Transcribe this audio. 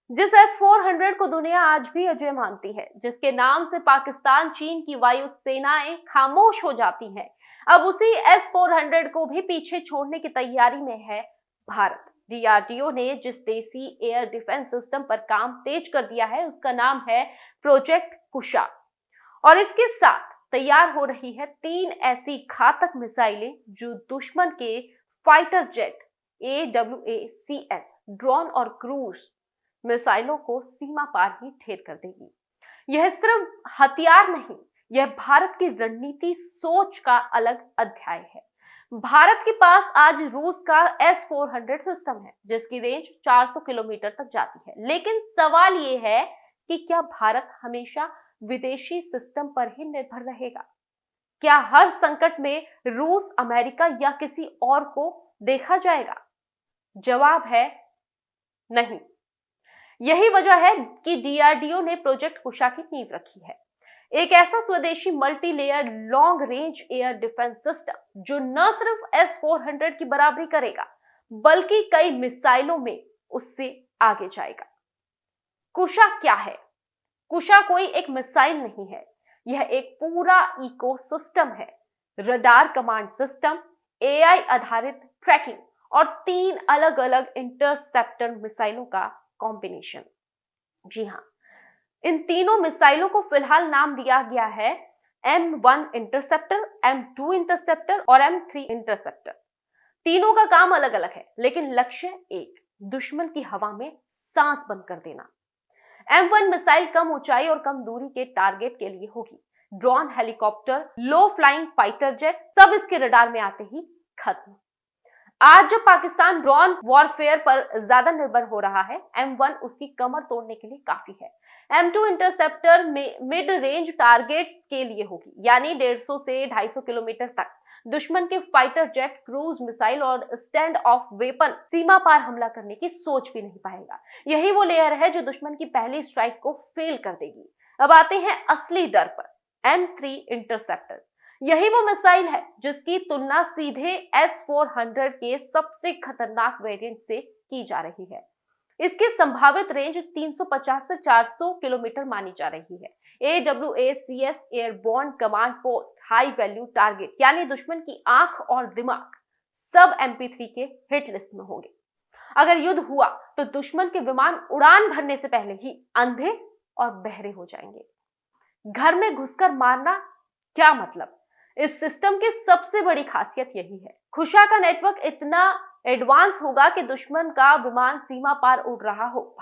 जिस S-400 को दुनिया आज भी अजय मानती है, जिसके नाम से पाकिस्तान चीन की वायु सेनाएं खामोश हो जाती हैं, अब उसी S-400 को भी पीछे छोड़ने की तैयारी में है भारत। डीआरडीओ ने जिस देसी एयर डिफेंस सिस्टम पर काम तेज कर दिया है, उसका नाम है प्रोजेक्ट कुशा। और इसके साथ तैयार हो रही है 3 ऐसी घातक मिसाइलें जो दुश्मन के फाइटर जेट, AWACS, ड्रोन और क्रूज मिसाइलों को सीमा पार ही ढेर कर देगी। यह सिर्फ हथियार नहीं, यह भारत की रणनीति सोच का अलग अध्याय है। भारत के पास आज रूस का S-400 सिस्टम है, जिसकी रेंज 400 किलोमीटर तक जाती है। लेकिन सवाल यह है कि क्या भारत हमेशा विदेशी सिस्टम पर ही निर्भर रहेगा? क्या हर संकट में रूस, अमेरिका या किसी और को देखा जाएगा? जवाब है नहीं। यही वजह है कि डीआरडीओ ने प्रोजेक्ट कुशा की नींव रखी है। एक ऐसा स्वदेशी multi layer long range air defence system जो न सिर्फ S-400 की बराबरी करेगा, बल्कि कई मिसाइलों में उससे आगे जाएगा। कुशा क्या है? कुशा कोई एक मिसाइल नहीं है, यह एक पूरा इकोसिस्टम है। रडार कमांड सिस्टम, AI आधारित ट्रैकिंग और 3 अलग अलग इंटरसेप्टर मिसाइलों का कॉम्बिनेशन। जी हाँ, इन तीनों मिसाइलों को फिलहाल नाम दिया गया है M1 इंटरसेप्टर, M2 इंटरसेप्टर और M3 इंटरसेप्टर। तीनों का काम अलग अलग है, लेकिन लक्ष्य एक, दुश्मन की हवा में सांस बंद कर देना। M1 मिसाइल कम ऊंचाई और कम दूरी के टारगेट के लिए होगी। ड्रोन, हेलीकॉप्टर, लो फ्लाइंग फाइटर जेट सब इसके रडार में आते ही खत्म। आज जब पाकिस्तान ड्रोन वॉरफेयर पर ज्यादा निर्भर हो रहा है, M1 उसकी कमर तोड़ने के लिए काफी है। M2 इंटरसेप्टर में मिड रेंज टारगेट्स के लिए होगी, यानी 150 से 250 किलोमीटर तक। दुश्मन के फाइटर जेट, क्रूज मिसाइल और स्टैंड ऑफ वेपन सीमा पार हमला करने की सोच भी नहीं पाएगा। यही वो लेयर है जो दुश्मन की पहली स्ट्राइक को फेल कर देगी। अब आते हैं असली डर पर, M3 इंटरसेप्टर। यही वो मिसाइल है जिसकी तुलना सीधे S-400 के सबसे खतरनाक वेरिएंट से की जा रही है। इसकी संभावित रेंज 350 से 400 किलोमीटर मानी जा रही है। AWACS airborne command post high value target, यानी दुश्मन की आंख और दिमाग सब MP3 के हिट लिस्ट में होंगे। अगर युद्ध हुआ तो दुश्मन के विमान उड़ान भरने से पहले ही अंधे और बहरे हो जाएंगे। घर में घुसकर मारना क्या मतलब? इस सिस्टम की सबसे बड़ी खासियत यही है, कुशा का नेटवर्क इतना एडवांस होगा कि दुश्मन का विमान सीमा पार उड़ रहा हो,